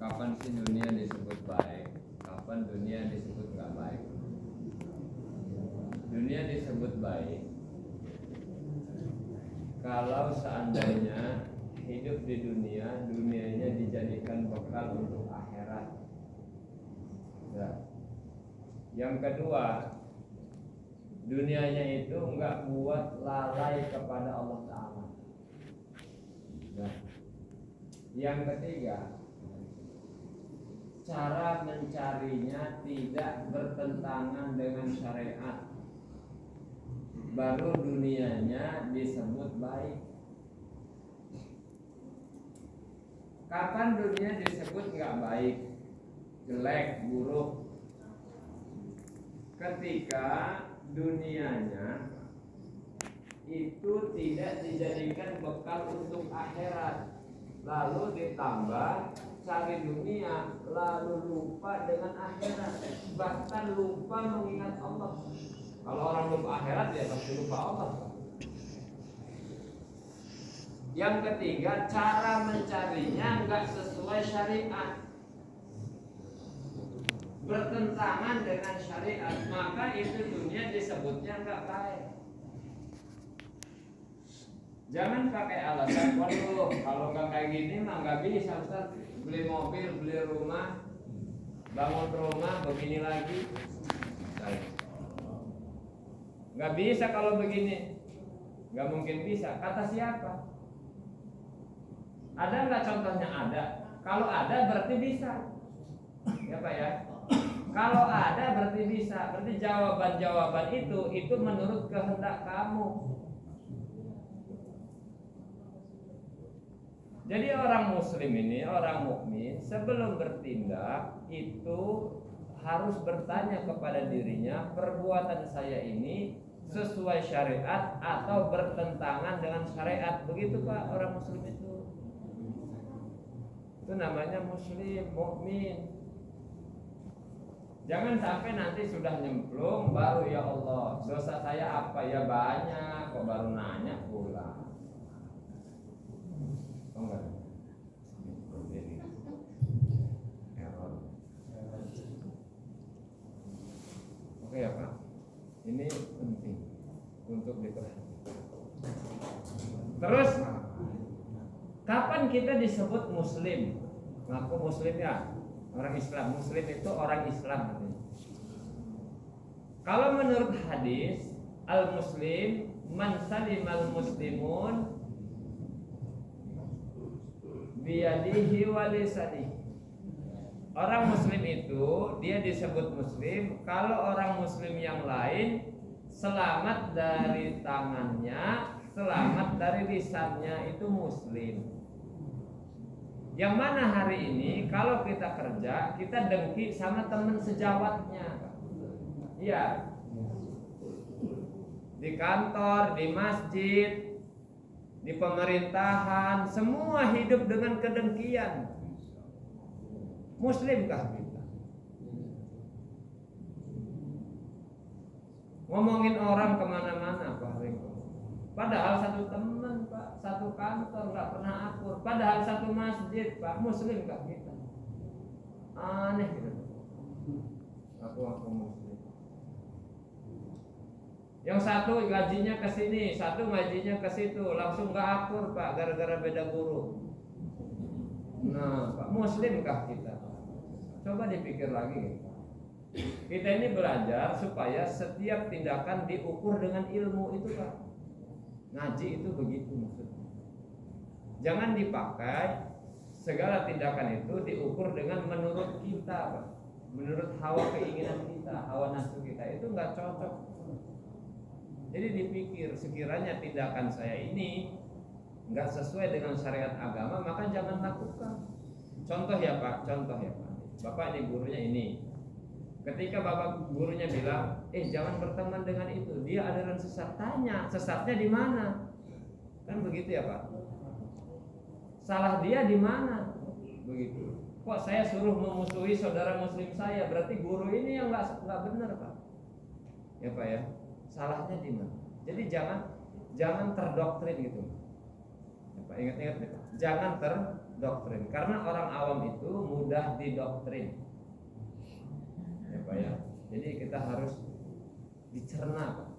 Kapan sih dunia disebut baik? Kapan dunia disebut nggak baik? Dunia disebut baik kalau seandainya hidup di dunia, dunianya dijadikan bekal untuk akhirat. Ya. Yang kedua, dunianya itu enggak buat lalai kepada Allah Ta'ala. Ya. Yang ketiga, cara mencarinya tidak bertentangan dengan syariat. Baru dunianya disebut baik. Kapan dunia disebut nggak baik, jelek, buruk? Ketika dunianya itu tidak dijadikan bekal untuk akhirat, lalu ditambah cari dunia, lalu lupa dengan akhirat, bahkan lupa mengingat Allah. Kalau orang lupa akhirat, dia pasti lupa Allah. Yang ketiga, cara mencarinya nggak sesuai syariat, bertentangan dengan syariat, maka itu dunia disebutnya nggak baik. Jangan pakai alasan, waduh kalau nggak kayak gini mah nggak bisa Ustaz. Beli mobil, beli rumah, bangun rumah, begini lagi. Nggak bisa kalau begini, nggak mungkin bisa. Kata siapa? Ada nggak contohnya? Ada. Kalau ada berarti bisa. Ya Pak ya. Kalau ada berarti bisa. Berarti jawaban-jawaban itu menurut kehendak kamu. Jadi orang muslim ini, orang mukmin sebelum bertindak itu harus bertanya kepada dirinya, perbuatan saya ini sesuai syariat atau bertentangan dengan syariat. Begitu Pak, orang muslim itu. Itu namanya muslim, mukmin. Jangan sampai nanti sudah nyemplung baru ya Allah, dosa saya apa? Ya banyak, kok baru nanya pula. Oh enggak. Oke ya Pak, ini penting untuk diperhatikan. Terus, kapan kita disebut muslim? Ngaku muslim ya, orang Islam. Muslim itu orang Islam. Kalau menurut hadis, al-muslim man salimal muslimun biyadihi wa lisanihi. Orang muslim itu dia disebut muslim kalau orang muslim yang lain selamat dari tangannya, selamat dari lisannya, itu muslim. Yang mana hari ini kalau kita kerja, kita dengki sama teman sejawatnya. Iya. Di kantor, di masjid, di pemerintahan, semua hidup dengan kedengkian. Muslimkah kita? Ngomongin orang kemana-mana Pak Riko. Padahal satu teman Pak, satu kantor nggak pernah akur. Padahal satu masjid Pak, muslimkah kita? Aneh gitu. Aku muslim. Yang satu gajinya ke sini, satu gajinya ke situ, langsung nggak akur Pak, gara-gara beda guru. Nah Pak, muslimkah kita? Coba dipikir lagi. Kita ini belajar supaya setiap tindakan diukur dengan ilmu itu Pak. Ngaji itu begitu maksudnya. Jangan dipakai segala tindakan itu diukur dengan menurut kita Pak. Menurut hawa keinginan kita, hawa nafsu kita, itu nggak cocok. Jadi dipikir, sekiranya tindakan saya ini nggak sesuai dengan syariat agama, maka jangan lakukan. Contoh ya Pak. Bapak ini gurunya ini. Ketika bapak gurunya bilang, jangan berteman dengan itu, dia aliran sesat. Tanya, sesatnya di mana? Kan begitu ya Pak. Salah dia di mana? Begitu. Kok saya suruh memusuhi saudara muslim saya? Berarti guru ini yang nggak benar Pak. Ya Pak ya. Salahnya di mana? Jadi jangan terdoktrin gitu. Ya Pak, ingat-ingat Pak. Jangan doktrin. Karena orang awam itu mudah didoktrin. Ya Pak ya. Jadi kita harus dicerna Pak.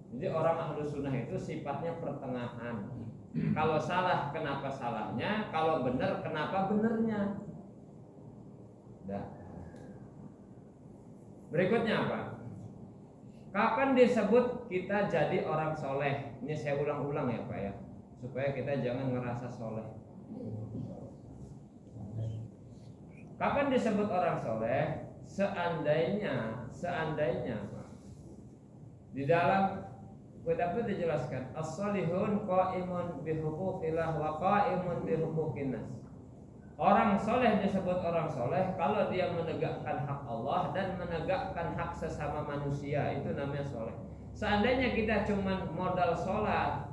Jadi orang ahlu sunnah itu sifatnya pertengahan. Kalau salah kenapa salahnya, kalau benar kenapa benernya. Dah. Berikutnya apa? Kapan disebut kita jadi orang soleh? Ini saya ulang-ulang ya Pak ya, supaya kita jangan ngerasa soleh. Kapan disebut orang soleh? Seandainya Pak, di dalam kitab itu dijelaskan as-solihun qaimun bihuquqillah wa qaimun bihuquqin nas. Orang soleh disebut orang soleh kalau dia menegakkan hak Allah dan menegakkan hak sesama manusia, itu namanya soleh. Seandainya kita cuma modal sholat,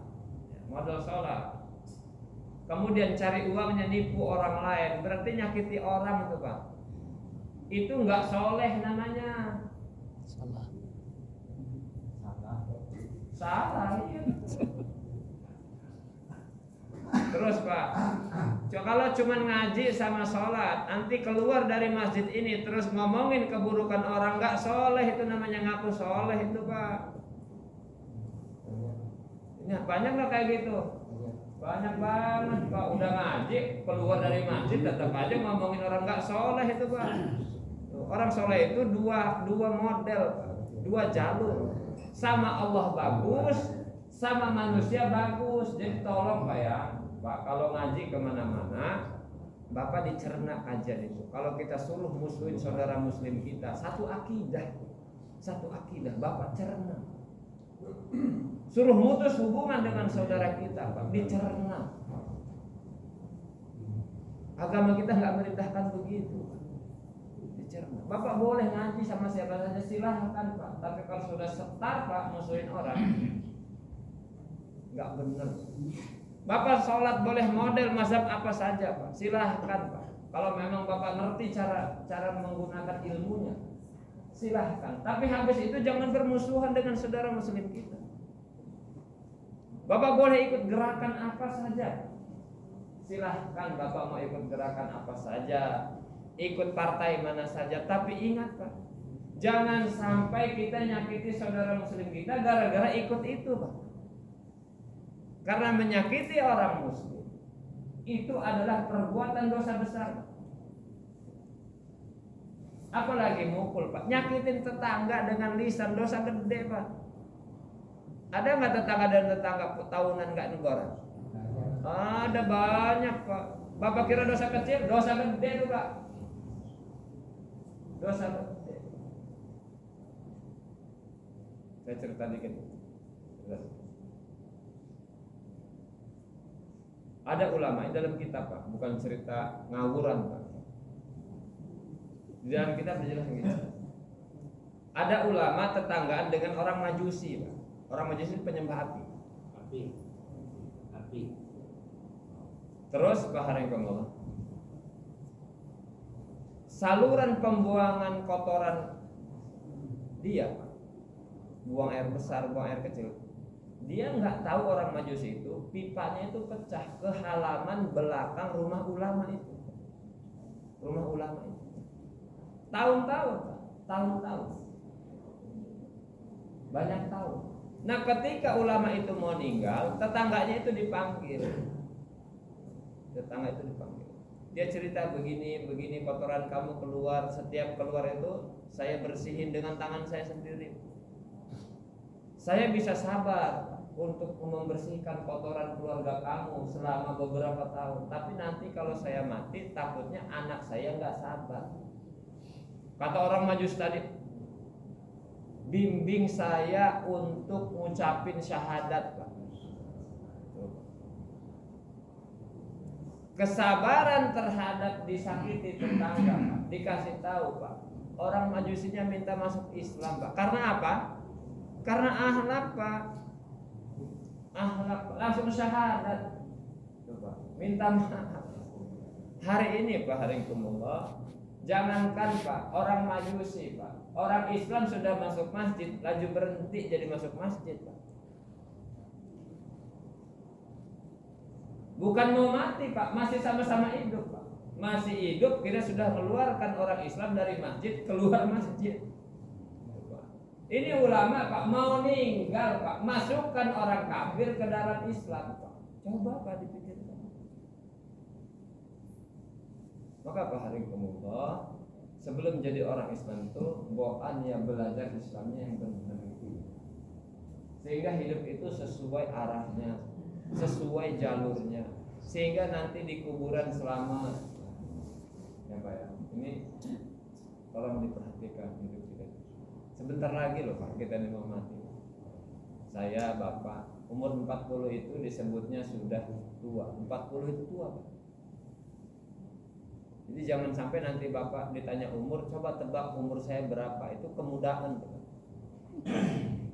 kemudian cari uangnya nipu orang lain, berarti nyakiti orang itu Pak. Itu nggak soleh namanya. Salah iya. Terus Pak, kalau cuma ngaji sama sholat, nanti keluar dari masjid ini terus ngomongin keburukan orang, nggak soleh, itu namanya ngaku soleh itu Pak. Ini banyak nggak kayak gitu? Banyak banget Pak, udah ngaji keluar dari masjid tetap aja ngomongin orang nggak soleh itu Pak. Orang soleh itu dua model, dua jalur. Sama Allah bagus, sama manusia bagus. Jadi tolong Pak ya, Pak, kalau ngaji kemana-mana, Bapak dicerna kajian itu. Kalau kita suruh musuhin saudara muslim kita, satu akidah, Bapak cerna. Suruh mutus hubungan dengan saudara kita, Pak, dicerna. Agama kita nggak merintahkan begitu. Bapak boleh ngaji sama siapa saja silahkan Pak, tapi kalau sudah setar Pak musuhin orang, nggak benar. Bapak sholat boleh model mazhab apa saja Pak, silahkan Pak. Kalau memang Bapak ngerti cara menggunakan ilmunya, silahkan. Tapi habis itu jangan bermusuhan dengan saudara muslim kita. Bapak boleh ikut gerakan apa saja, silahkan. Bapak mau ikut gerakan apa saja, ikut partai mana saja, tapi ingat Pak, jangan sampai kita nyakiti saudara muslim kita gara-gara ikut itu Pak. Karena menyakiti orang muslim itu adalah perbuatan dosa besar Pak. Apalagi mukul Pak, nyakitin tetangga dengan lisan, dosa gede Pak. Ada nggak tetangga dan tetangga tahunan nggak negara? Ada banyak Pak. Bapak kira dosa kecil, dosa gede tuh Pak. Dosa gede. Saya cerita dikit. Ada ulama dalam kitab Pak, bukan cerita ngawuran Pak. Di dalam kitab dijelaskan gitu. Ada ulama tetanggaan dengan orang Majusi Pak. Orang Majusi penyembah api. Terus baharekumullah, saluran pembuangan kotoran dia, buang air besar, buang air kecil, dia nggak tahu orang Majusi itu pipanya itu pecah ke halaman belakang rumah ulama itu. Tahun-tahun, banyak tahun. Nah, ketika ulama itu mau meninggal, tetangganya itu dipanggil. Dia cerita begini, kotoran kamu keluar, setiap keluar itu saya bersihin dengan tangan saya sendiri. Saya bisa sabar untuk membersihkan kotoran keluarga kamu selama beberapa tahun, tapi nanti kalau saya mati takutnya anak saya nggak sabar. Kata orang Majus tadi, bimbing saya untuk ngucapin syahadat Pak. Kesabaran terhadap disakiti tetangga Pak, dikasih tahu Pak. Orang Majusinya minta masuk Islam Pak. Karena apa? Karena akhlak Pak. Akhlak langsung syahadat. Coba minta maaf. Hari ini Pak, harikumullah, jangankan Pak orang Majusi Pak, orang Islam sudah masuk masjid laju berhenti jadi masuk masjid Pak. Bukan mau mati Pak, masih sama-sama hidup Pak. Masih hidup, kita sudah mengeluarkan orang Islam dari masjid, keluar masjid. Ini ulama Pak, mau meninggal Pak, masukkan orang kafir ke dalam Islam Pak. Coba Pak dipikirkan. Maka Pak Harikumullah, sebelum jadi orang Islam itu, boan ya belajar Islamnya yang benar. Sehingga hidup itu sesuai arahnya, sesuai jalurnya, sehingga nanti di kuburan selamat. Ya Pak ya, ini tolong diperhatikan hidup kita. Sebentar lagi loh Pak, kita ini mau mati. Saya Bapak, umur 40 itu disebutnya sudah tua. 40 itu tua Pak. Jadi jangan sampai nanti Bapak ditanya umur, coba tebak umur saya berapa. Itu kemudahan Pak.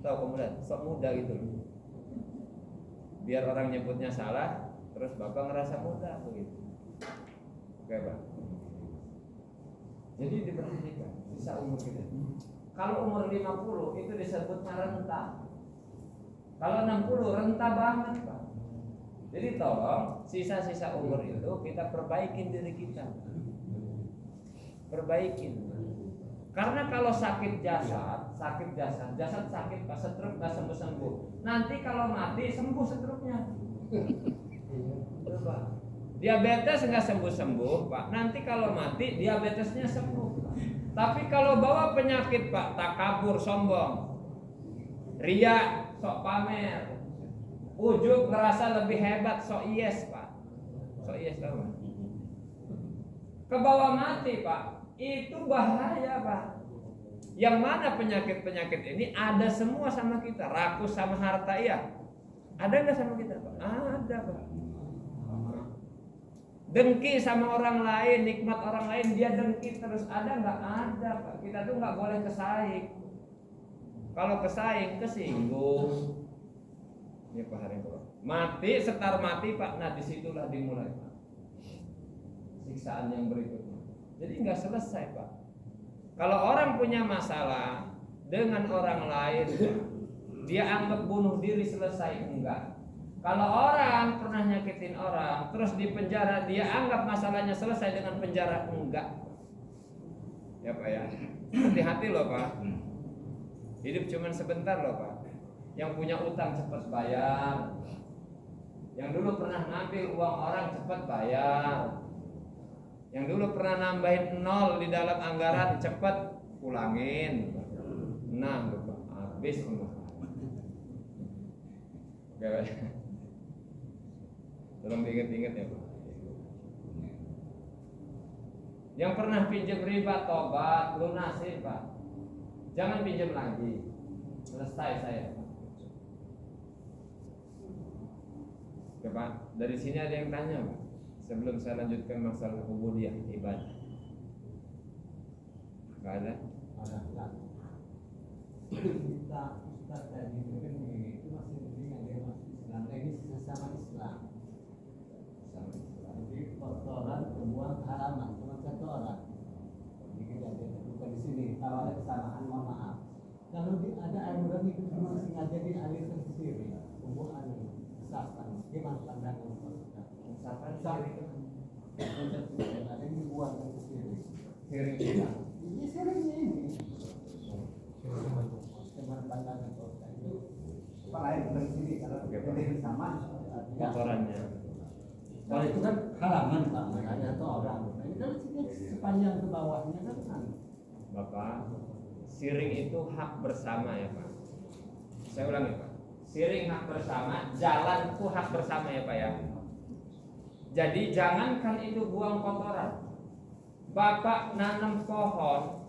Tahu kemudahan, sok muda gitu loh. Biar orang nyebutnya salah, terus Bapak ngerasa muda begitu. Oke Pak. Jadi diperhatikan sisa umur kita. Kalau umur 50 itu disebutnya renta. Kalau 60 renta banget Pak. Jadi tolong sisa-sisa umur itu kita perbaikin diri kita. Perbaikin. Karena kalau sakit jasad sakit Pak, stroke nggak sembuh-sembuh. Nanti kalau mati sembuh stroke-nya. Coba. Diabetes nggak sembuh-sembuh Pak. Nanti kalau mati diabetesnya sembuh Pak. Tapi kalau bawa penyakit Pak, takabur, sombong, ria, sok pamer, ujub ngerasa lebih hebat, sok yes Pak. Sok yes tahu. Kebawa mati Pak. Itu bahaya Pak. Yang mana penyakit-penyakit ini ada semua sama kita. Rakus sama harta ya. Ada nggak sama kita Pak? Ada Pak. Dengki sama orang lain, nikmat orang lain dia dengki terus, ada nggak? Ada Pak. Kita tuh nggak boleh kesaing. Kalau kesaing kesinggung. Ini Pak Harifullah. Mati setar mati Pak. Nah disitulah dimulai Pak. Siksaan yang berikutnya. Jadi nggak selesai Pak. Kalau orang punya masalah dengan orang lain, dia anggap bunuh diri selesai, enggak. Kalau orang pernah nyakitin orang, terus di penjara, dia anggap masalahnya selesai dengan penjara, enggak. Ya Pak ya, hati-hati loh Pak. Hidup cuma sebentar loh Pak. Yang punya utang cepat bayar. Yang dulu pernah ngambil uang orang cepat bayar. Yang dulu pernah nambahin 0 di dalam anggaran cepat pulangin. Nah, Bapak, habis semua. Oke, Pak. Tolong diingat-ingat ya, Pak. Yang pernah pinjam riba tobat, lunasin, Pak. Jangan pinjam lagi. Selesai saya. Oke, Pak. Dari sini ada yang tanya, Pak. Sebelum saya lanjutkan masalah ubudiyah ibadah. Enggak ada? Ada. Kita Ustaz tadi itu kan itu masih dengan dia masih Islam. Ini sesama Islam. Sama Islam. Jadi kotoran tumbuhan halaman cuma satu orang. Jadi kita bukan di sini. Kalau ada kesamaan mohon maaf. Kalau ada air murah itu cuma sengaja dialirkan ke sini. Tumbuhan resapan. Gimana pandangan Ustaz? Resapan ada yang dibuang ke sini. Siring kita. Ini seringnya ini. Teman pandangan Ustaz itu apa lain bukan di sini kalau jadi sama Kotorannya. kalau itu kan halaman Pak, ada satu orang. Ini kan sepanjang ke bawahnya kan. Bapak, siring itu hak bersama ya Pak. Saya ulangi Pak. Siring hak bersama, jalan itu hak bersama ya Pak ya. Jadi jangankan itu buang kotoran. Bapak nanam pohon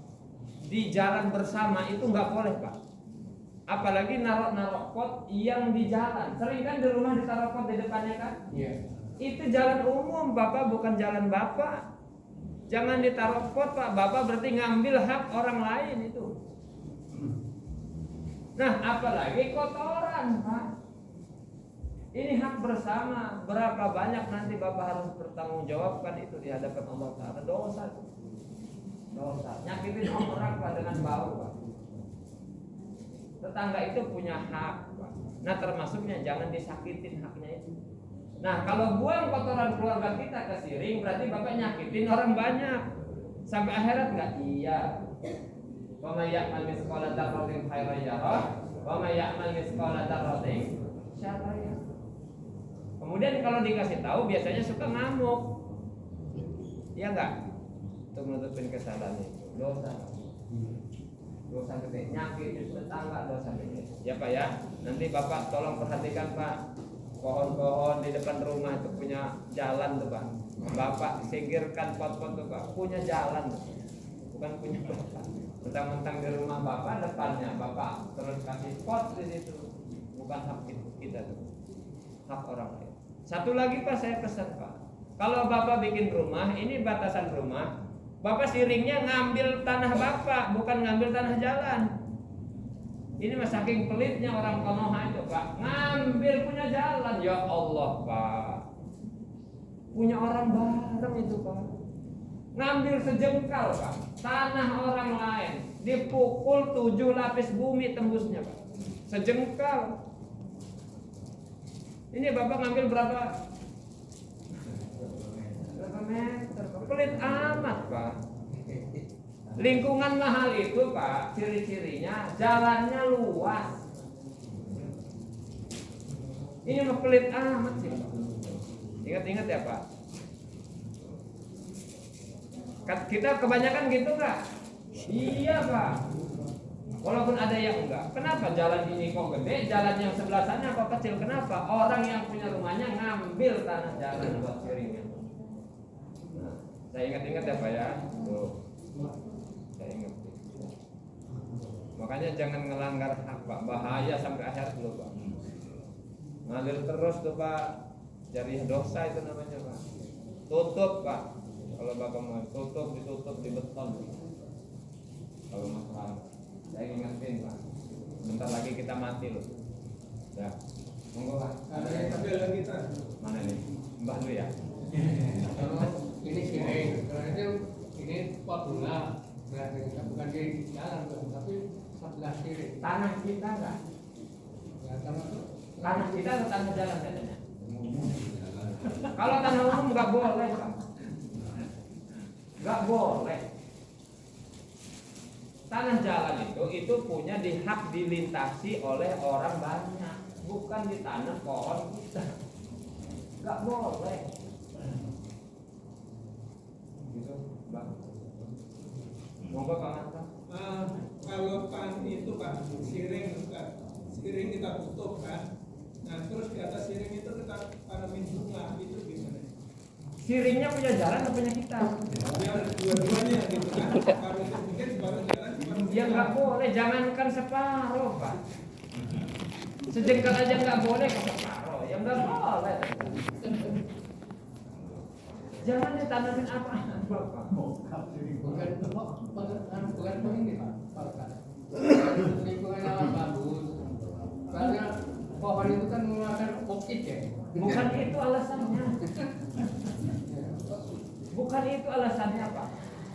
di jalan bersama itu nggak boleh Pak. Apalagi naruh pot yang di jalan. Sering kan di rumah ditaruh pot di depannya kan? Iya. Itu jalan umum Bapak, bukan jalan Bapak. Jangan ditaruh pot Pak. Bapak berarti ngambil hak orang lain itu. Nah apalagi kotoran Pak. Ini hak bersama. Berapa banyak nanti Bapak harus bertanggungjawabkan itu di hadapan Allah Ta'ala. Dosa. Nyakitin orang Pak dengan bau Pak. Tetangga itu punya hak Pak. Nah termasuknya jangan disakitin haknya itu. Nah, kalau buang kotoran keluarga kita ke siring, berarti bapak nyakitin orang banyak. Sampai akhirat nggak? Iya. Wa may ya'mal mithqala dzarratin khairan yarah, wa may ya'mal mithqala dzarratin syarran yarah. Kemudian kalau dikasih tahu biasanya suka ngamuk. Iya nggak? Untuk menutupin kesalahan itu. Dosa gede, nyakitin tetangga dosa gede. Ya Pak ya. Nanti Bapak tolong perhatikan Pak. Pohon-pohon di depan rumah itu punya jalan tuh Pak. Bapak singkirkan pot-pot tuh Pak. Punya jalan tuh. Bukan punya Bapak. Mentang-mentang di rumah Bapak depannya Bapak terus kasih pot di situ. Bukan hak kita tuh. Hak orang lain. Satu lagi Pak saya pesan Pak. Kalau Bapak bikin rumah, ini batasan rumah. Bapak siringnya ngambil tanah Bapak, bukan ngambil tanah jalan. Ini mah saking pelitnya orang Konoha itu Pak, ngambil punya jalan. Ya Allah Pak, punya orang bareng itu Pak, ngambil sejengkal Pak, tanah orang lain, dipukul 7 lapis bumi tembusnya Pak, sejengkal. Ini Bapak ngambil berapa meter Pak? Pelit amat Pak. Lingkungan mahal itu Pak, ciri-cirinya jalannya luas. Ini mah pelit amat sih Pak. Ingat-ingat ya Pak. Kita kebanyakan gitu nggak? Iya Pak. Walaupun ada yang enggak. Kenapa jalan ini kok gede, jalan yang sebelah sana kok kecil? Kenapa? Orang yang punya rumahnya ngambil tanah jalan buat siringnya. Nah, saya ingat-ingat ya Pak ya. Tuh. Saya ingat. Makanya jangan ngelanggar hak Pak, bahaya sampai akhirat dulu Pak. Ngalir terus tuh Pak, jadi dosa itu namanya Pak. Tutup Pak, kalau Bapak mau tutup ditutup di beton. Kalau masalah, saya ingatin Pak. Bentar lagi kita mati loh. Ya, monggo Pak. Ada yang tampil lagi Pak. Mana nih? Mbah dulu ya. Kalau ini siring, kalau itu ini pot bunga. Berarti kita bukan di jalan, tapi sebelah kiri. Tanah kita enggak? Ya, sama tuh. Tanah kita atau tanah jalan katanya? Kalau tanah umum nggak boleh Pak. Nggak boleh. Tanah jalan itu punya hak dilintasi oleh orang banyak, bukan di tanah pohon kita. Nggak boleh. Gitu, Bang. Monggo Pak Manta. Kalau pan itu Pak, siring Pak, siring kita tutup kan. Nah terus di atas siring itu kita tanamin bunga, itu gimana? Siringnya punya jalan atau punya kita? Ya dua-duanya gitu kan. Kalau itu mungkin separuh jalan, separuh Ya nggak boleh, jangankan separuh Pak. Sejengkal aja nggak boleh kok separuh, ya nggak boleh. Jangan ditanamin apa Bapak. Bukan ini Pak. Lingkungan alam bagus. Karena pohon itu kan mengeluarkan oksigen. Bukan itu alasannya. Bukan itu alasannya Pak.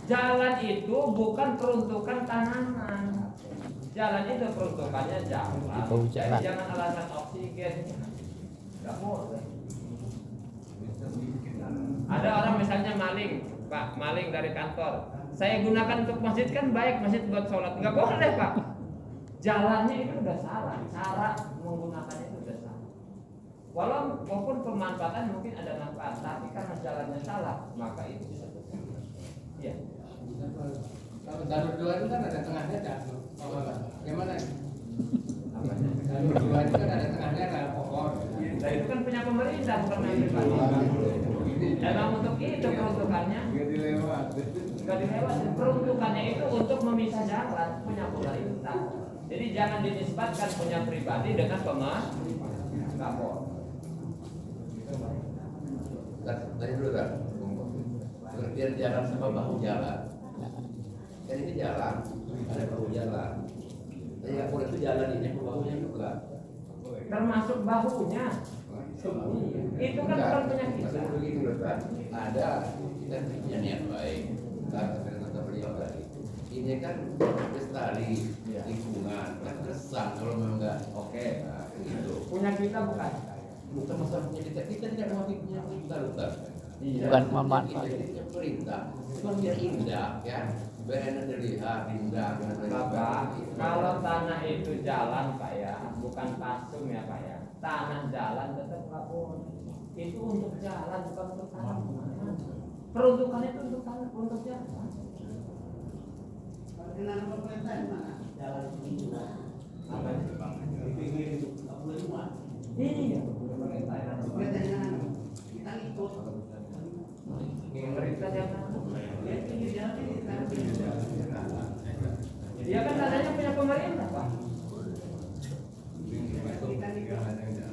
Jalan itu bukan peruntukan tanaman. Jalan itu peruntukannya jalan. Jadi jangan alasan oksigen. Gak boleh. Ada orang misalnya maling, Pak, maling dari kantor. Saya gunakan untuk masjid kan baik, masjid buat sholat. Nggak boleh Pak. Jalannya itu udah salah, cara menggunakannya itu udah salah. Walaupun pemanfaatan mungkin ada manfaat, tapi karena jalannya salah, maka itu bisa tutup. Iya. Kalau jalur dua itu kan ada tengahnya jatuh. Gimana? Apanya? Jalur dua itu kan ada tengahnya ada pohon. Nah itu kan punya pemerintah bukan milik pribadi. Emang untuk itu peruntukannya. Nggak dilewati. Peruntukannya itu untuk memisah jalan, punya pemerintah. Jadi jangan dinisbatkan punya pribadi dengan pemerintah. Nggak boleh. Tadi dulu kan, pengertian jalan sama bahu jalan. Kan ini jalan, ada bahu jalan. Tapi nggak boleh itu jalan ini bahunya juga. Termasuk bahunya. Itu kan bukan punya kita. Maksudnya begitu loh kan, ada kita punya niat baik. Kata beliau tadi, ini kan lestari lingkungan, kan kesan kalau memang nggak oke, nah, gitu. Punya kita bukan. bukan masalah punya kita tidak mau punya kita Ustaz. Bukan memanfaatkan. Kita perintah, cuma biar indah ya, biar enak dilihat, indah. Bapak, kalau tanah itu jalan Pak ya, bukan pasum ya Pak ya. Tanah jalan tetap nggak boleh. Itu untuk jalan bukan untuk tanah. Peruntukannya itu untuk tanah, untuk jalan. Dengan pemerintah mana? Jalan ini juga. Apa itu? Di pinggir itu nggak boleh muat. Iya, pemerintah ya. Kita ikut. Pemerintah jangan. Ya pinggir jalan ini kan. Dia kan tanahnya punya pemerintah Pak.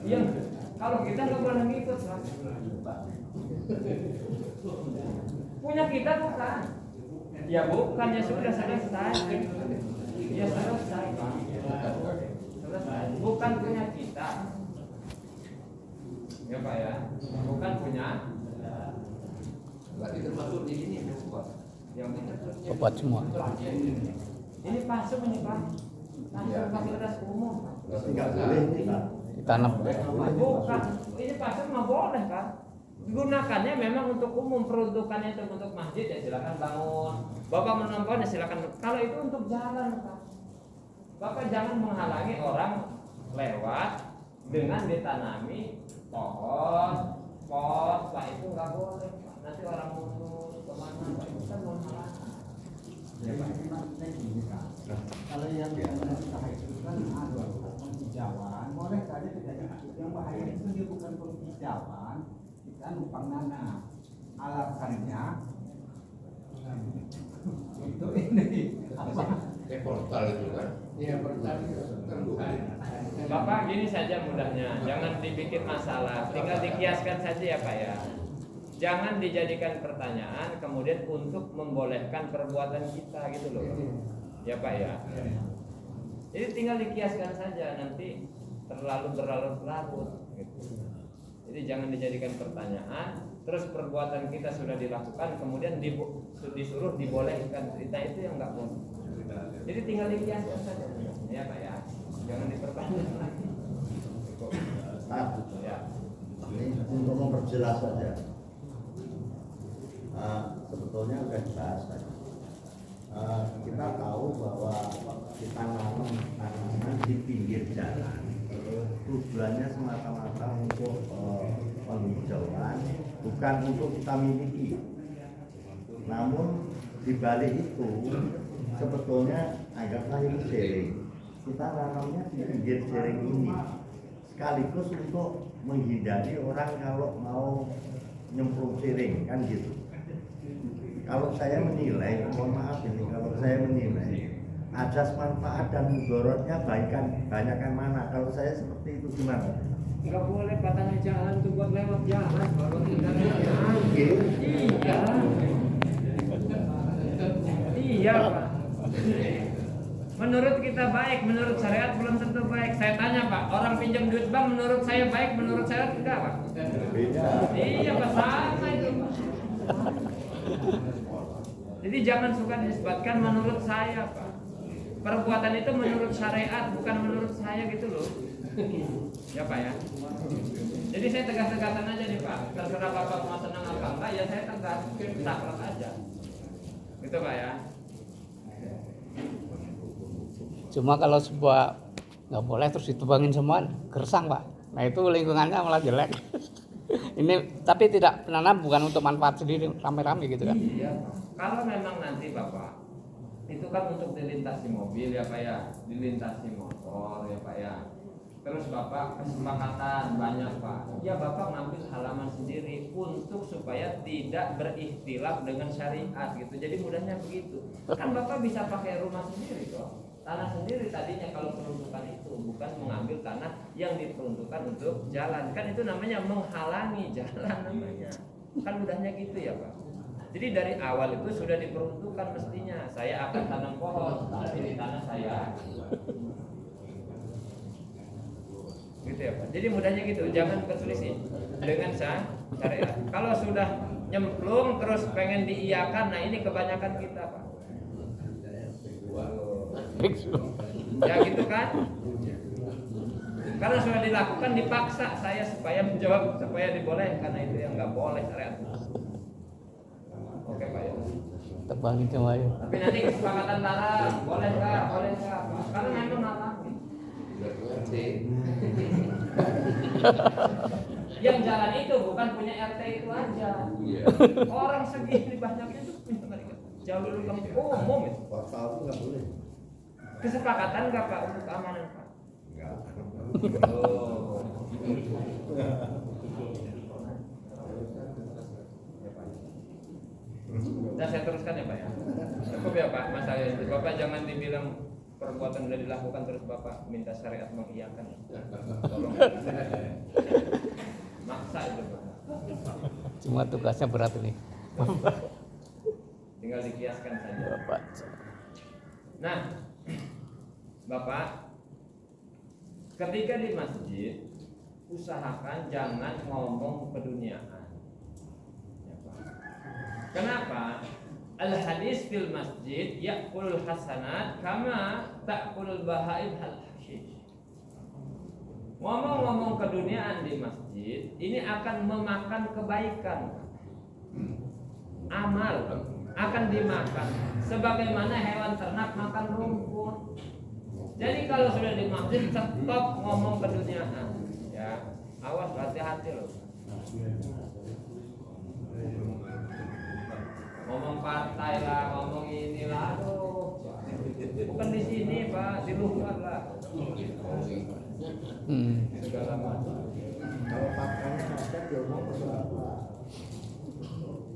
Iya, kalau kita nggak boleh ngikut Pak. Punya kita bukan. Ya bukan, ya sudah selesai. Ya selesai Pak. Selesai. Bukan punya kita. Ya Pak ya. Bukan punya. Berarti termasuk di sini Pak. Yang kita Obat semua. Ini pasum ini Pak. Pasum fasilitas umum. Nggak boleh kita. Ditanam. Bukan. Ini pasum nggak boleh Pak. Gunakannya memang untuk umum, peruntukannya itu untuk masjid ya silakan bangun. Bapak menonton ya silakan. Kalau itu untuk jalan Pak. Bapak jangan menghalangi orang lewat dengan ditanami pohon, pot, Pak itu nggak boleh Pak. Nanti orang mundur kemana Pak itu kan menghalangi. Ya Pak, kita gini Kak. Kalau yang pemerintah itu kan ada penghijauan, boleh saja tidak yang bahaya itu dia bukan penghijauan, kita numpang nanam. Alasannya itu ini apa? kayak portal itu kan. Iya portal itu kan bukan. Bapak gini saja mudahnya, jangan dibikin masalah, tinggal dikiaskan saja ya Pak ya. Jangan dijadikan pertanyaan kemudian untuk membolehkan perbuatan kita gitu loh. Ya Pak ya. Jadi tinggal dikiaskan saja, nanti terlalu berlarut-larut gitu. Jadi jangan dijadikan pertanyaan, terus perbuatan kita sudah dilakukan kemudian disuruh dibolehkan, cerita itu yang nggak boleh. Jadi tinggal dikiaskan saja. Ya Pak ya. Jangan diperpanjang lagi. Nah, Ya. ini untuk memperjelas saja. Sebetulnya sudah dibahas tadi. Kita tahu bahwa kita nanam tanaman di pinggir jalan tujuannya semata-mata untuk penghijauan, bukan untuk kita miliki. Namun di balik itu sebetulnya anggaplah ini sharing. Kita nanamnya di pinggir sharing ini sekaligus untuk menghindari orang kalau mau nyemplung sharing kan gitu. Kalau saya menilai, mohon maaf ini, kalau saya menilai ajas manfaat dan mudorotnya banyakan mana? Kalau saya seperti itu gimana? Nggak boleh patahnya jalan tuh buat lewat jalan kalau tidak jalan. Oke. Iya. Iya Pak. Menurut kita baik, menurut syariat belum tentu baik. Saya tanya Pak, orang pinjam duit bank menurut saya baik, menurut saya tidak Pak. Beda. Iya Pak, sama itu Pak. Jadi jangan suka disebutkan menurut saya Pak. Perbuatan itu menurut syariat, bukan menurut saya gitu loh. Ya Pak ya. Jadi saya tegas-tegasan aja nih Pak. Terserah Bapak mau senang apa enggak, ya saya tegas, saklek aja. Gitu Pak ya. Cuma kalau sebuah nggak boleh terus ditebangin semua, gersang Pak. Nah itu lingkungannya malah jelek. Ini tapi tidak penanam bukan untuk manfaat sendiri rame-rame gitu kan? Iya. Kalau memang nanti Bapak itu kan untuk dilintasi mobil ya Pak ya, dilintasi motor ya Pak ya. Terus Bapak kesepakatan banyak Pak. Ya Bapak ngambil halaman sendiri untuk supaya tidak berikhtilaf dengan syariat gitu. Jadi mudahnya begitu. Kan Bapak bisa pakai rumah sendiri kok. Tanah sendiri tadinya kalau peruntukan itu bukan mengambil tanah yang diperuntukkan untuk jalan. Kan itu namanya menghalangi jalan namanya. Kan mudahnya gitu ya Pak. Jadi dari awal itu sudah diperuntukkan mestinya saya akan tanam pohon tapi di tanah saya. Gitu ya Pak. Jadi mudahnya gitu, jangan berselisih dengan syariat. Kalau sudah nyemplung terus pengen diiyakan, nah ini kebanyakan kita Pak. Ya gitu kan. Karena sudah dilakukan dipaksa saya supaya menjawab supaya diboleh karena itu yang nggak boleh syariat. Oke Pak ya. Tebangin cuma ya. Tapi nanti kesepakatan larang boleh nggak Pak? Karena memang larang. Udah ngerti. Yang jalan itu bukan punya RT itu aja. Iya. Orang segini banyaknya itu punya mereka. Jauh dulu kamu umum itu. Portal itu nggak boleh. Kesepakatan nggak Pak untuk keamanan Pak? Enggak. Oh. Nah, saya teruskan ya Pak ya. Cukup ya Pak masalah itu. Bapak jangan dibilang perbuatan sudah dilakukan terus Bapak minta syariat mengiyakan. Tolong. Maksa itu Pak. Cuma tugasnya berat ini. Tinggal dikiaskan saja. Bapak. Nah, Bapak, ketika di masjid, usahakan jangan ngomong keduniaan. Ya, Pak. Kenapa? Al hadis fil masjid ya'kulul hasanat kama ta'kulul bahaim hal hashish. Ngomong-ngomong keduniaan di masjid ini akan memakan kebaikan. Amal akan dimakan sebagaimana hewan ternak makan rumput. Jadi kalau sudah di masjid stop ngomong keduniaan. Ya, awas hati-hati loh. Ngomong partai lah, ngomong inilah, aduh. Bukan di sini Pak, di luar lah. Segala macam. Kalau partainya ada diomong apa?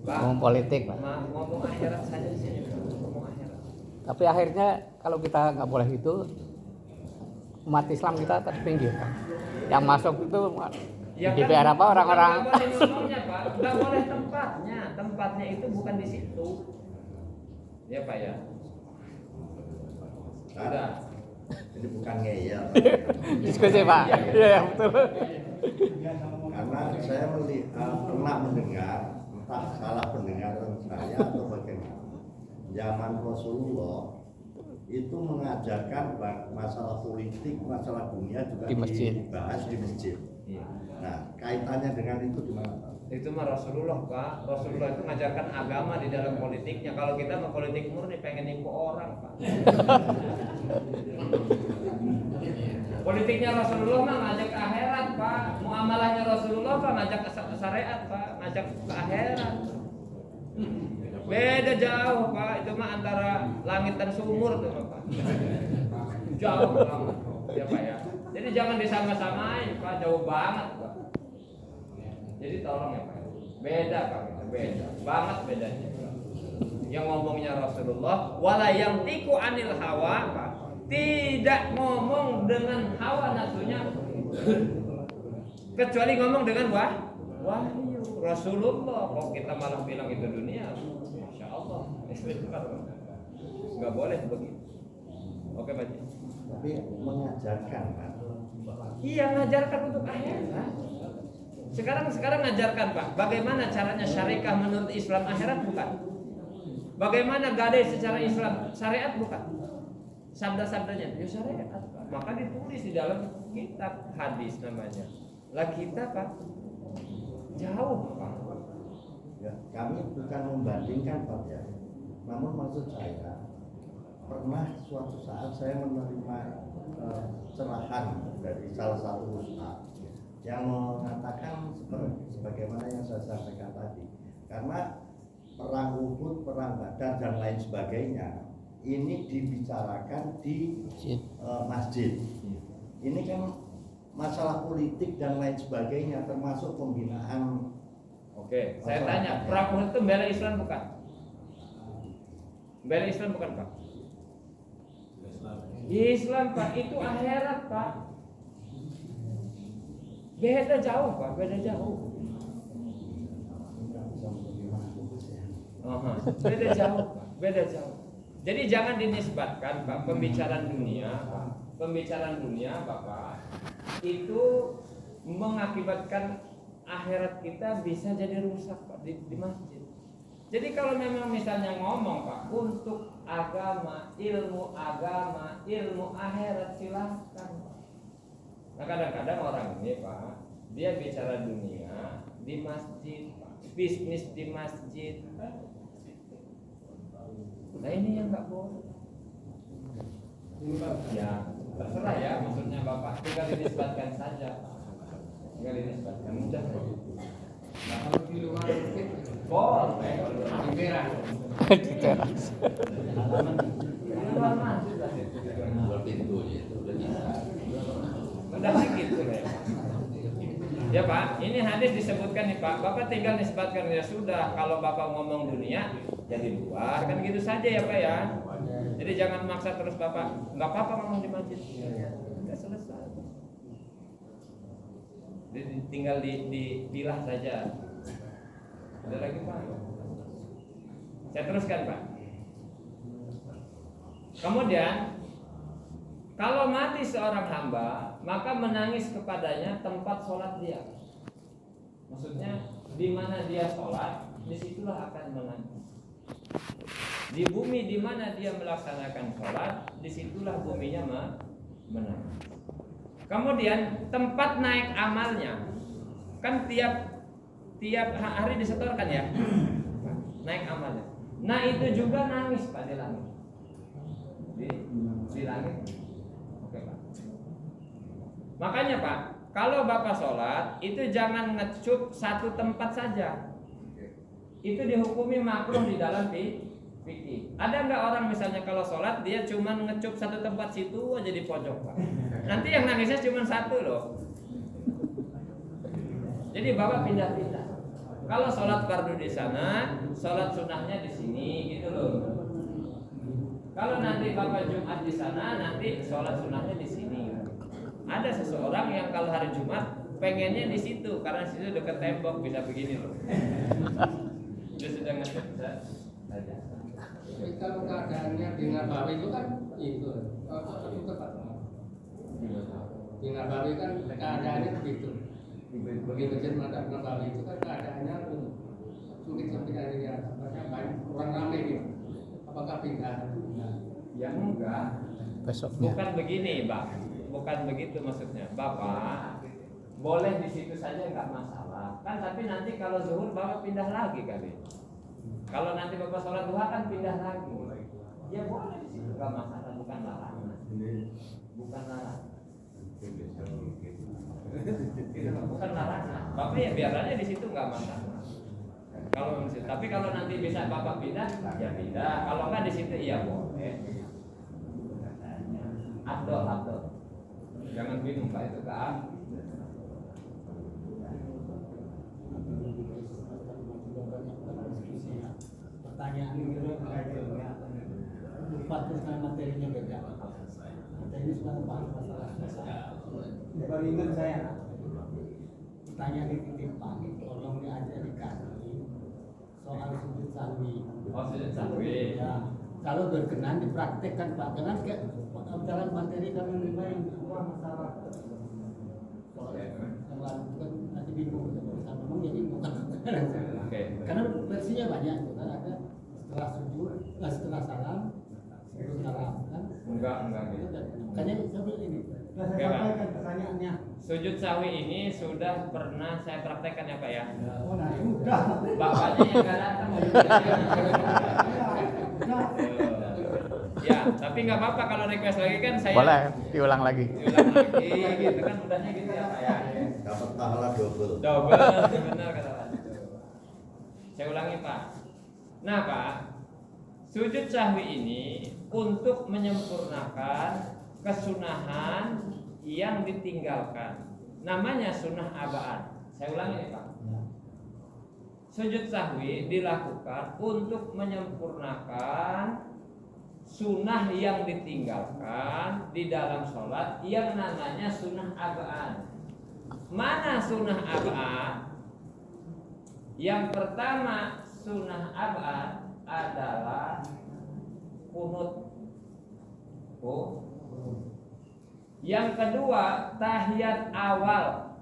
Pak, Ngomong politik, Pak. ngomong akhirat saja di sini. Ngomong akhirat. Tapi akhirnya kalau kita nggak boleh itu, umat Islam kita terpinggirkan. Yang masuk itu Ya di kan, DPR apa orang-orang. Nggak boleh ngomongnya Pak, nggak boleh tempatnya. Tempatnya itu bukan di situ. Ya Pak ya. Sudah. Jadi bukan ngeyel. Diskusi Pak. Iya betul. Karena saya pernah mendengar, entah salah pendengaran saya atau bagaimana, zaman Rasulullah itu mengajarkan masalah politik, masalah dunia juga Di masjid. dibahas di masjid. Iya. Nah, kaitannya dengan itu gimana Pak? Itu mah Rasulullah Pak. Rasulullah itu mengajarkan agama di dalam politiknya. Kalau kita mau politik murni pengen nipu orang Pak. Politiknya Rasulullah mah ngajak ke akhirat Pak. Muamalahnya Rasulullah Pak ngajak ke syariat Pak, ngajak ke akhirat. Beda jauh Pak. Itu mah antara langit dan sumur tuh Pak. Jauh banget. Ya Pak ya. Jadi jangan disama-samain Pak, jauh banget Pak. Jadi tolong ya Pak. Beda Pak, beda. Banget bedanya. Yang ngomongnya Rasulullah wala yang tiku anil hawa Pak. Tidak ngomong dengan hawa nafsunya. Kecuali ngomong dengan wahyu Rasulullah. Kok kita malah bilang itu dunia? Masya Allah. Nggak boleh begitu. Oke Pak. Tapi mengajarkan kan? Iya ngajarkan untuk akhirat. Sekarang ngajarkan Pak. Bagaimana caranya syariah menurut Islam akhirat bukan? Bagaimana gadai secara Islam syariat bukan? Sabda-sabdanya ya syariat. Maka ditulis di dalam kitab hadis namanya. Lah kita Pak jauh Pak. Ya, kami bukan membandingkan Pak ya. Namun maksud saya pernah suatu saat saya menerima cerahan dari salah satu ustaz yang mengatakan sebagaimana yang saya sampaikan tadi, karena perang Uhud, perang Badar dan lain sebagainya ini dibicarakan di masjid. Ini kan masalah politik dan lain sebagainya, termasuk pembinaan. Oke, saya tanya, perang Uhud itu bela Islam bukan? Bela Islam bukan Pak? Islam Pak, itu akhirat Pak. Beda jauh Pak, beda jauh. Beda jauh Pak, beda jauh. Jadi jangan dinisbatkan Pak, pembicaraan dunia Bapak itu mengakibatkan akhirat kita bisa jadi rusak Pak di masjid. Jadi kalau memang misalnya ngomong Pak untuk agama, ilmu akhirat silahkan Pak. Nah kadang-kadang orang ini Pak, dia bicara dunia di masjid, bisnis di masjid. Nah ini yang nggak boleh. Ya terserah ya, maksudnya Bapak tinggal dinisbatkan saja. Tinggal dinisbatkan, mudah saja. Nah, kalau di luar itu Boleh. di teras. Di teras. Di luar masjid lah itu. Keluar pintunya itu udah bisa. Udah gitu ya. Ya Pak, ini hadis disebutkan nih Pak. Bapak tinggal nisbatkan ya sudah. Kalau Bapak ngomong dunia, ya di luar kan gitu saja ya Pak ya. Jadi jangan maksa terus Bapak. Nggak apa-apa ngomong di masjid. Udah selesai. Jadi tinggal dipilah saja. Ada lagi Pak? Saya teruskan Pak. Kemudian kalau mati seorang hamba, maka menangis kepadanya tempat sholat dia. Maksudnya di mana dia sholat, disitulah akan menangis. Di bumi di mana dia melaksanakan sholat, disitulah buminya menangis. Kemudian tempat naik amalnya, kan tiap hari disetorkan ya, naik amalnya. Nah itu juga nangis Pak di langit. Di langit. Oke Pak. Makanya Pak, kalau Bapak sholat itu jangan ngecup satu tempat saja. Itu dihukumi makruh di dalam fikih. Ada nggak orang misalnya kalau sholat dia cuma ngecup satu tempat situ aja di pojok Pak. Nanti yang nangisnya cuma satu loh. Jadi Bapak pindah-pindah. Kalau sholat fardu di sana, sholat sunnahnya di sini gitu loh. Kalau nanti Bapak Jumat di sana, nanti sholat sunnahnya di sini. Ada seseorang yang kalau hari Jumat pengennya di situ karena di situ dekat tembok bisa begini loh. Dia sudah ngecek saja. Tapi kalau keadaannya di Nabawi itu kan itu tepat. Di Nabawi kan keadaannya begitu. Di masjid Nabawi itu kan keadaannya sulit seperti di atas. Banyak orang ramai gitu. Apakah pindah? Ya enggak. Besoknya. Bukan begini, Pak. Bukan begitu maksudnya. Bapak boleh di situ saja nggak masalah. Kan tapi nanti kalau zuhur Bapak pindah lagi kali. Kalau nanti Bapak sholat duha kan pindah lagi. Ya boleh di situ nggak masalah, bukan larangan. Bukan larangan. Bukan larangan. Bapak ya biar aja di situ nggak masalah. Kalau tapi kalau nanti bisa Bapak pindah, ya pindah. Kalau nggak di situ ya boleh. Abdul. Jangan bingung Pak itu kan. Pertanyaan ini lupa terus karena materinya beda. Materi sudah membahas masalah. Baru ingat saya. Pertanyaan dititipkan, tolong diajarkan soal sujud sahwi. Oh sujud sahwi. Ya, kalau berkenan dipraktekkan Pak, jangan kayak dalam materi kami main masalah. Yang lalu kan nanti bingung, sama memang jadi bukan. Oke. Karena versinya banyak, kan ada setelah sujud, setelah salam, sujud salam, kan? Enggak gitu. Makanya saya bilang ini. Saya Oke, Pak. sampaikan pertanyaannya. Sujud sahwi ini sudah pernah saya praktekkan ya Pak ya. Oh, nah sudah. Bapaknya yang nggak datang. Ya, tapi nggak apa-apa kalau request lagi kan saya. Boleh diulang lagi. Diulang lagi, gitu kan mudahnya gitu ya Pak ya. Dapat pahala double. Double, benar kata Pak. Saya ulangi Pak. Nah Pak, sujud sahwi ini untuk menyempurnakan kesunahan yang ditinggalkan. Namanya sunnah abaan. Saya ulangi nih Pak. Sujud sahwi dilakukan untuk menyempurnakan sunnah yang ditinggalkan di dalam sholat yang namanya sunnah abaan. Mana sunnah abaan? Yang pertama sunnah abaan adalah kunut. Yang kedua tahiyat awal.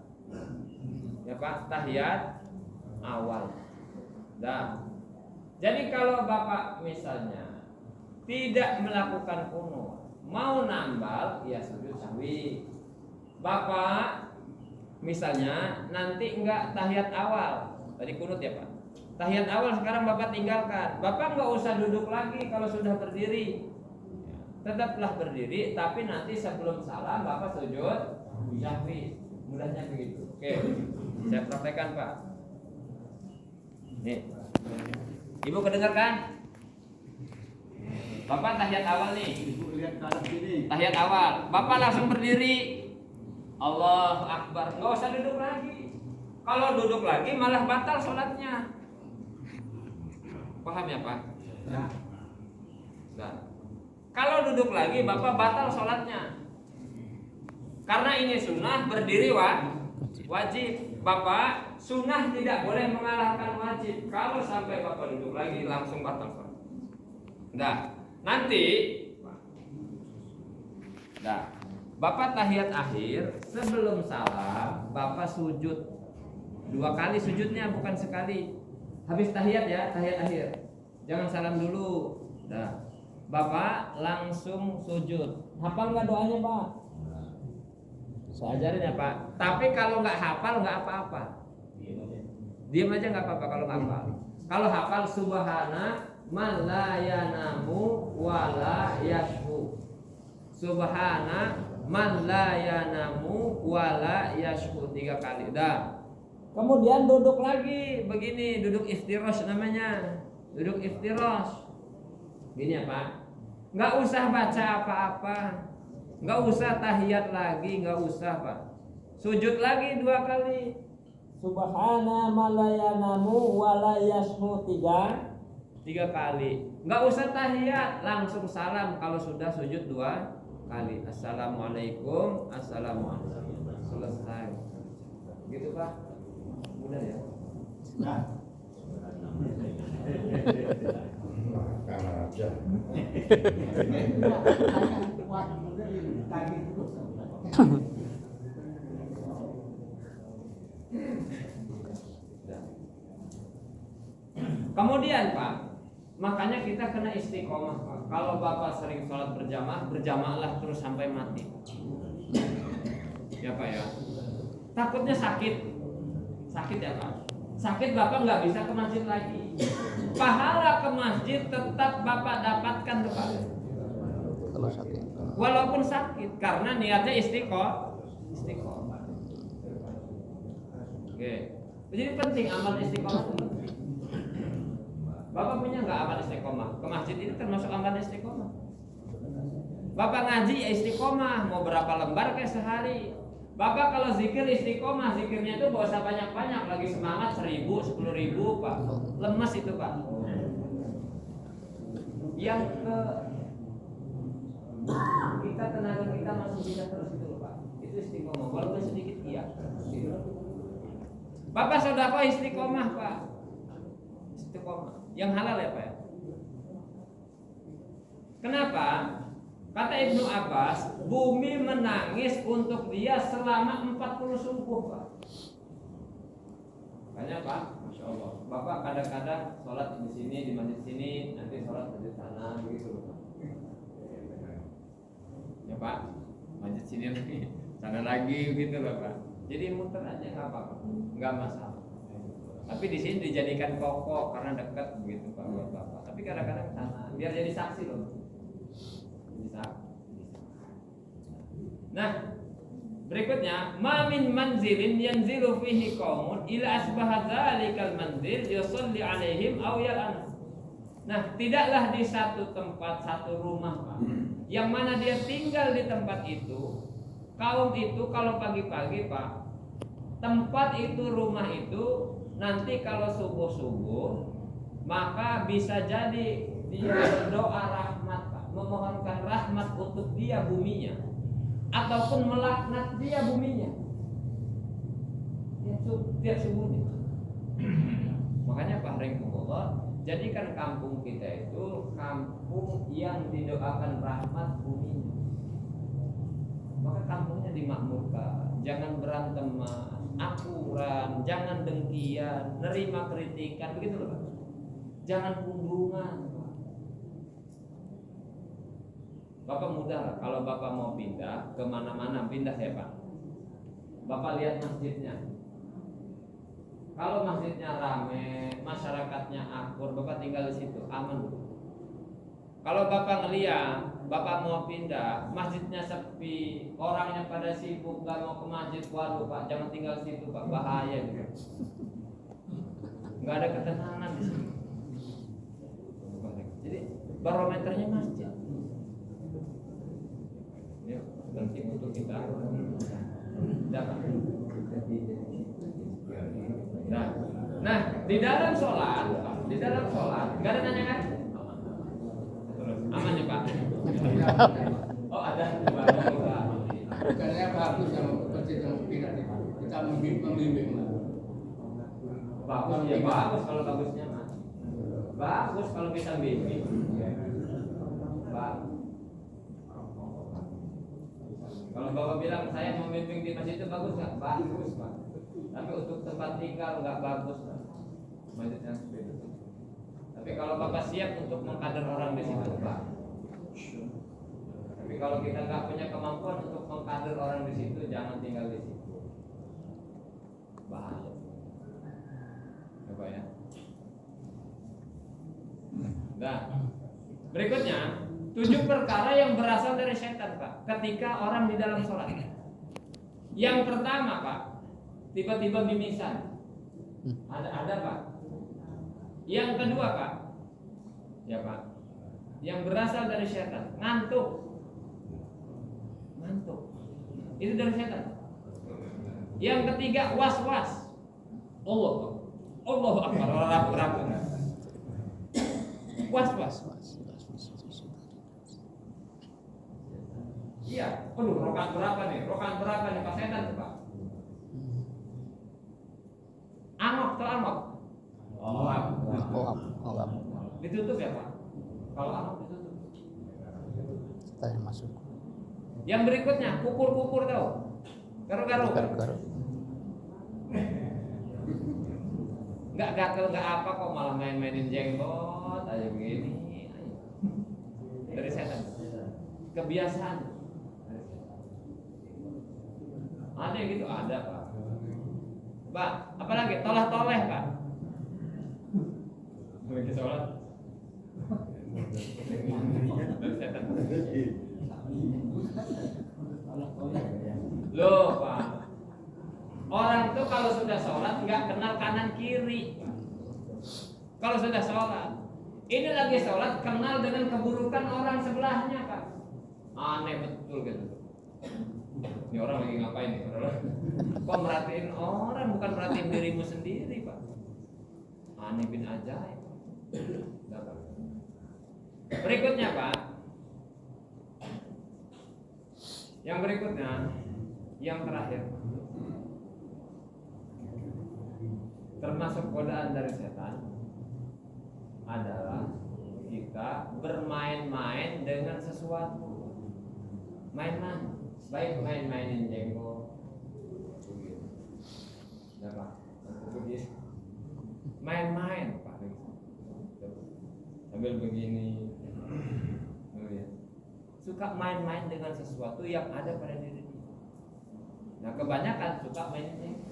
Ya Pak, tahiyat awal. Nah, jadi kalau Bapak misalnya tidak melakukan kunut, mau nambal ya sujud sahwi. Bapak misalnya nanti enggak tahiyat awal, tadi kunut ya Pak. Tahiyat awal sekarang Bapak tinggalkan. Bapak enggak usah duduk lagi kalau sudah berdiri. Tetaplah berdiri, tapi nanti sebelum salam Bapak sujud sahwi. Mudahnya begitu. Oke, saya praktekkan Pak. Nih, Ibu kedengarkan? Bapak tahiyat awal nih. Ibu lihat ke arah sini. Tahiyat awal, Bapak langsung berdiri. Allahu Akbar, nggak usah duduk lagi. Kalau duduk lagi malah batal sholatnya. Paham ya Pak? Ya. Nah, kalau duduk lagi Bapak batal sholatnya. Karena ini sunnah, berdiri wajib. Bapak sunnah tidak boleh mengalahkan wajib. Kalau sampai Bapak duduk lagi langsung batal sholat. Nah, nanti Bapak tahiyat akhir sebelum salam Bapak sujud 2 kali sujudnya, bukan sekali. Habis tahiyat ya, tahiyat akhir. Jangan salam dulu. Nah, Bapak langsung sujud. Hafal nggak doanya Pak? Saya ajarin ya Pak. Tapi kalau nggak hafal nggak apa-apa. Diam aja nggak apa-apa kalau nggak hafal. Kalau hafal subhana man la yanamu wa la yashku. Subhana man la yanamu wa la yashku 3 kali. Dah. Kemudian duduk lagi begini, duduk iftirosh namanya. Duduk iftirosh. Gini ya Pak. Nggak usah baca apa-apa. Nggak usah tahiyat lagi, nggak usah Pak. Sujud lagi 2 kali. Subhana malayanamu walayasmu 3 kali. Nggak usah tahiyat, langsung salam kalau sudah sujud 2 kali. Assalamualaikum, assalamualaikum. Selesai. Gitu Pak. Mudah ya. Nah. Makan aja. Kemudian Pak, makanya kita kena istiqomah Pak. Kalau Bapak sering sholat berjamaah, berjamaahlah terus sampai mati. Ya Pak ya. Takutnya sakit ya Pak. Sakit Bapak nggak bisa ke masjid lagi. Pahala ke masjid tetap Bapak dapatkan tuh Pak. Kalau sakit. Walaupun sakit, karena niatnya istiqomah. Oke. Jadi penting amal istiqomah itu penting. Bapak punya nggak amal istiqomah? Ke masjid ini termasuk amal istiqomah. Bapak ngaji ya istiqomah, mau berapa lembar kayak sehari. Bapak kalau zikir istiqomah, zikirnya itu gak usah banyak-banyak, lagi semangat 1000, 10.000 Pak. Lemes itu Pak. Yang ke kita tenaga kita masih bisa terus itu Pak. Itu istiqomah, walaupun sedikit iya. Bapak sedekah istiqomah Pak. Istiqomah. Yang halal ya Pak ya. Kenapa? Kata Ibnu Abbas, bumi menangis untuk dia selama 40 subuh Pak. Banyak Pak, Masya Allah. Bapak kadang-kadang sholat di sini, di masjid sini, nanti sholat di sana, begitu Pak. Ya Pak, masjid sini lagi, sana lagi, begitu loh Pak. Jadi muter aja nggak apa-apa, nggak masalah. Tapi di sini dijadikan pokok karena dekat begitu Pak buat Bapak. Tapi kadang-kadang sana, biar jadi saksi loh. Nah, berikutnya, ma min manzilin yanzilu fihi qaumun ila asbaha dzalikal manzil yusalli alaihim aw yal'an. Nah, tidaklah di satu tempat, satu rumah Pak, yang mana dia tinggal di tempat itu, kaum itu kalau pagi-pagi Pak, tempat itu, rumah itu, nanti kalau subuh-subuh, maka bisa jadi dia berdoa rahmat Pak, memohonkan rahmat untuk dia buminya, ataupun melaknat dia buminya tiap subuhnya. Makanya Pak Rahimahullah, jadikan kampung kita itu kampung yang didoakan rahmat buminya. Maka kampungnya dimakmurkan, jangan berantem, akuran, jangan dengkian, nerima kritikan, begitu loh Pak. Jangan pundungan. Bapak mudah lah, kalau Bapak mau pindah kemana-mana pindah ya Pak. Bapak lihat masjidnya. Kalau masjidnya rame, masyarakatnya akur, Bapak tinggal di situ, aman. Kalau Bapak ngeliat, Bapak mau pindah, masjidnya sepi, orangnya pada sibuk, nggak mau ke masjid, waduh Pak, jangan tinggal di situ Pak, bahaya gitu. Nggak ada ketenangan di sini. Jadi barometernya masjid. Ini penting untuk kita dapat. Nah, di dalam sholat, nggak ada nanya kan? Aman ya Pak? Oh ada. Bukannya bagus yang masjid yang pindah itu. Kita membimbing. Bagus ya, bagus kalau bagusnya Mas. Bagus kalau bisa bimbing. Bagus. Kalau Bapak bilang saya mau bimbing di masjid itu bagus nggak? Bagus Pak. Tapi untuk tempat tinggal nggak bagus Pak. Masjidnya seperti itu. Tapi kalau Bapak siap untuk mengkader orang di situ Pak. Tapi kalau kita nggak punya kemampuan untuk mengkader orang di situ, jangan tinggal di situ. Bahaya. Coba ya. Nah, berikutnya 7 perkara yang berasal dari setan Pak. Ketika orang di dalam sholat. Yang pertama Pak, tiba-tiba mimisan. Ada Pak. Yang kedua Pak, ya Pak, yang berasal dari setan, ngantuk. Itu dari setan. Yang ketiga was-was. Allah Akbar, ragu-ragu. Was-was. Iya, rokaat berapa nih? Pak setan tuh Pak. Amok. Ditutup ya Pak. Kalau amok ditutup. Saya masuk. Yang berikutnya kukur tahu? Garu-garu. Nggak gatel nggak apa kok malah main-mainin jenggot aja begini. Dari setan. Kebiasaan. Ada yang gitu ada Pak. Pak, apalagi tolah-toleh Pak. Lagi sholat. Dari setan. Loh Pak, orang tuh kalau sudah sholat nggak kenal kanan kiri. Kalau sudah sholat, ini lagi sholat kenal dengan keburukan orang sebelahnya Pak. Aneh betul gitu. Ini orang lagi ngapain nih? Kok merhatiin orang bukan merhatiin dirimu sendiri Pak. Aneh bin ajaib. Berikutnya Pak. Yang berikutnya, yang terakhir, termasuk godaan dari setan adalah kita bermain-main dengan sesuatu. Main-main, baik main-mainin jenggot, main-main Pak, sambil begini. Suka main-main dengan sesuatu yang ada pada diri dia. Nah kebanyakan suka main ini.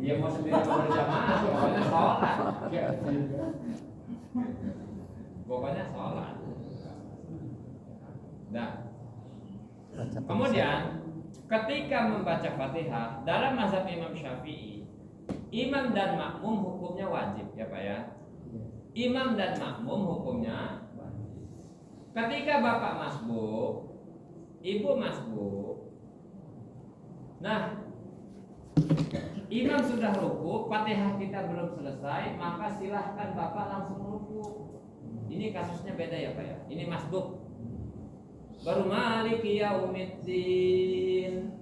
Dia mau sendiri mau berjamaah, pokoknya sholat. Pokoknya sholat. Nah, kemudian ketika membaca Fatihah dalam mazhab Imam Syafi'i, imam dan makmum hukumnya wajib ya Pak ya. Imam dan makmum hukumnya wajib. Ketika bapak masbuk, ibu masbuk, nah imam sudah ruku, Fatihah kita belum selesai, maka silahkan bapak langsung ruku. Ini kasusnya beda ya Pak ya. Ini masbuk. Baru maliki yaumiddin.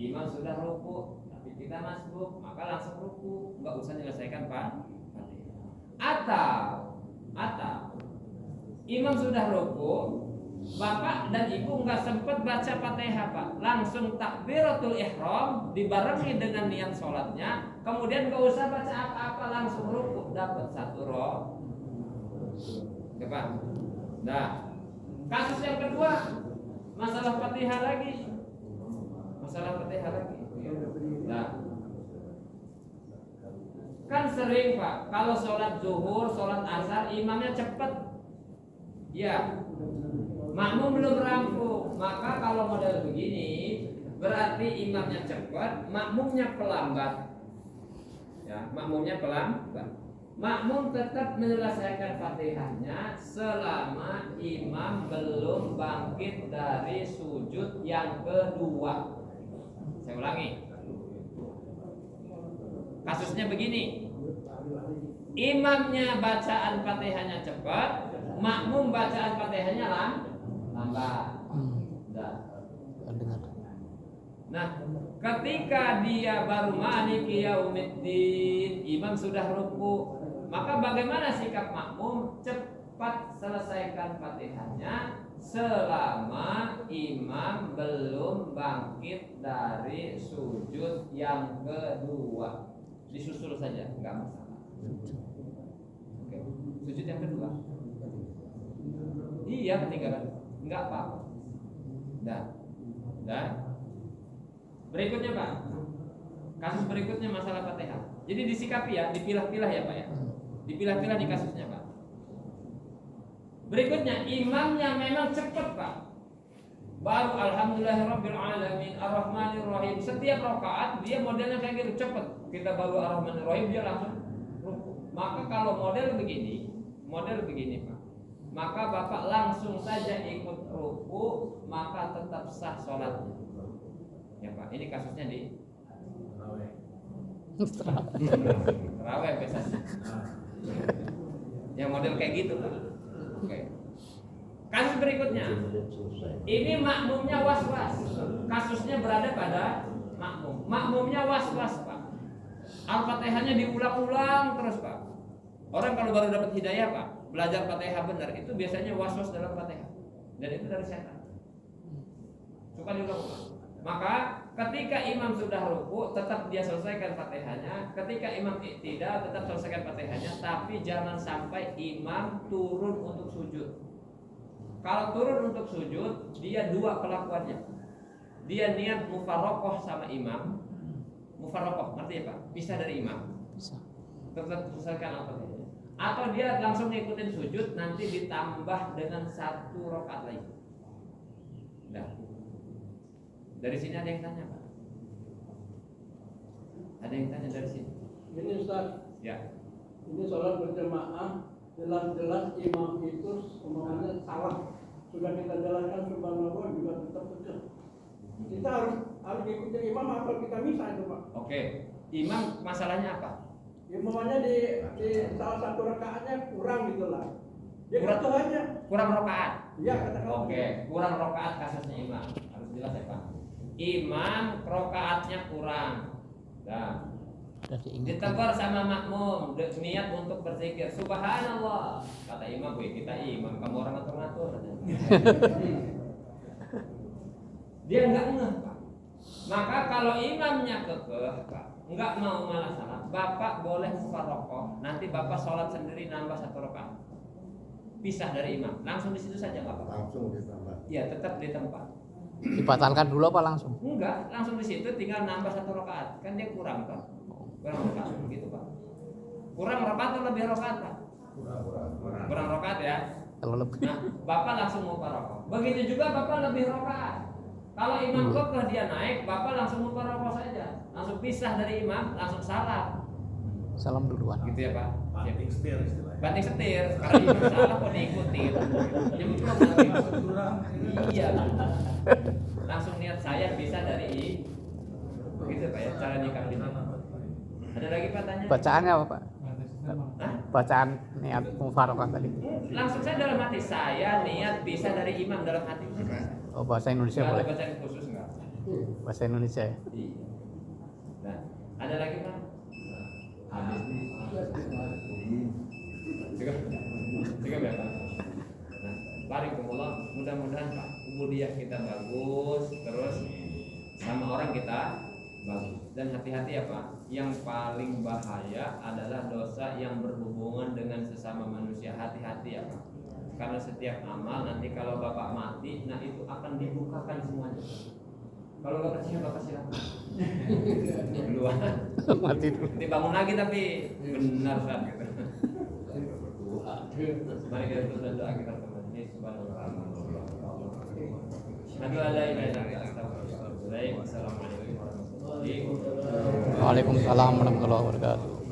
Imam sudah ruku, tapi kita masbuk, maka langsung ruku, enggak usah menyelesaikan Pak. Atau imam sudah ruku, bapak dan ibu nggak sempat baca Fatihah Pak, langsung takbiratul ihram dibarengi dengan niat sholatnya, kemudian nggak usah baca apa-apa, langsung ruku, dapat 1 roh. Ya Pak. Nah, kasus yang kedua, masalah Fatihah lagi. Masalah Fatihah lagi. Nah, kan sering Pak, kalau sholat zuhur, sholat asar, imamnya cepat. Ya, makmum belum rampung. Maka kalau model begini, berarti imamnya cepat, makmumnya pelambat. Ya, makmumnya pelambat. Makmum tetap menyelesaikan Fatihahnya selama imam belum bangkit dari sujud yang kedua. Saya ulangi. Kasusnya begini. Imamnya bacaan Fatihahnya cepat, makmum bacaan Fatihahnya lambat. Nah, ketika dia baru maliki yaumiddin, imam sudah ruku, maka bagaimana sikap makmum? Cepat selesaikan Fatihahnya selama imam belum bangkit dari sujud yang kedua. Disusul saja, enggak masalah. Oke. Sujud yang kedua. Iya, ketinggalan. Enggak apa-apa. Dan berikutnya Pak, kasus berikutnya masalah Fatihah. Jadi disikapi ya, dipilah-pilah ya Pak ya. Dipilah-pilah di kasusnya Pak. Berikutnya imamnya memang cepat Pak. Baru alhamdulillahirabbil alamin arrahmanir rahim. Setiap rakaat dia modelnya kayak gitu cepat. Kita baru arrahmanir rahim dia langsung ruku. Maka kalau model begini Pak, maka Bapak langsung saja ikut ruku, maka tetap sah sholatnya. Ya Pak, ini kasusnya di Terawih biasanya. Yang model kayak gitu Pak. Oke. Kasus berikutnya, ini makmumnya was-was. Kasusnya berada pada makmum. Makmumnya was-was Pak. Al-Fatihahnya diulang-ulang terus Pak. Orang kalau baru dapat hidayah Pak, belajar Fatihah benar, itu biasanya was-was dalam Fatihah. Dan itu dari setan. Suka diulang-ulang. Maka ketika imam sudah ruku, tetap dia selesaikan Fatihahnya. Ketika imam tidak, tetap selesaikan Fatihahnya. Tapi jangan sampai imam turun untuk sujud. Kalau turun untuk sujud, dia dua kelakuannya. Dia niat mufarokoh sama imam. Mufarokoh, ngerti ya Pak? Pisah dari imam. Tetap selesaikan Al-Fatihahnya. Atau dia langsung ngikutin sujud, nanti ditambah dengan 1 rakaat lagi. Nah, dari sini ada yang tanya Pak? Ada yang tanya dari sini? Ini Ustaz, Ya. ini sholat berjamaah, jelas-jelas imam itu semuanya salah. Sudah kita jalankan subhanallah juga tetap betul. Kita harus ikuti imam atau kita misah itu Pak? Oke. Imam masalahnya apa? Imamnya di salah satu rakaatnya kurang gitu lah. Dia Kurang. kata aja. Kurang rakaat. Iya kata kamu. Oke, kurang rakaat kasusnya imam. Harus jelas ya Pak. Imam rakaatnya kurang. Nah, ditegur sama makmum, niat untuk berzikir. Subhanallah. Kata imam, kita imam, kamu orang ngatur-ngatur. Dia enggak ngeh Pak. Maka kalau imamnya kekeh Pak, enggak mau malah salah, Bapak boleh mufarokoh. Nanti Bapak sholat sendiri nambah 1 rakaat. Pisah dari imam, langsung di situ saja nggak apa-apa. Langsung di tempat. Iya, tetap di tempat. Dibatalkan dulu apa langsung? Enggak, langsung di situ tinggal nambah 1 rakaat. Kan dia kurang Pak. Kurang rakaat begitu Pak. Kurang rakaat atau lebih rakaat Pak? Kurang rakaat ya. Kalau lebih. Nah, Bapak langsung mufarokoh. Begitu juga Bapak lebih rakaat. Kalau imam kekeh dia naik, Bapak langsung mufarokoh saja. Langsung pisah dari imam, langsung salam. Salam duluan. Gitu ya Pak. Banting setir istilahnya. Banting setir, kalau imam salah kok diikutin. Nyemplung nanti. Iya. Langsung niat saya bisa dari begitu Pak ya, cara nyikapinya. Ada lagi Pak tanya? Bacaannya apa Pak? Hah? Bacaan niat mufaroqah tadi. Langsung saya dalam hati saya niat bisa dari imam dalam hati. Oh, bahasa Indonesia Nggak ada boleh. bacaan khusus enggak? Bahasa Indonesia ya. Iya. Nah, ada lagi Pak? Habis nih. Cukup ya Pak. Nah, barakallah, mudah-mudahan Pak ubudiyah kita bagus, terus sama orang kita bagus. Dan hati-hati ya Pak, yang paling bahaya adalah dosa yang berhubungan dengan sesama manusia. Hati-hati ya Pak. Karena setiap amal nanti kalau Bapak mati, nah itu akan dibukakan semuanya. Kalau nggak percaya Bapak silakan. Duluan. Mati dulu. Nanti bangun lagi tapi benar Ustaz gitu. Mari kita tutup doa kita kembali. Subhanallah. Asyhadu an la ilaha illallah astaghfirullah. Assalamualaikum warahmatullahi wabarakatuh. Waalaikumsalam warahmatullahi wabarakatuh.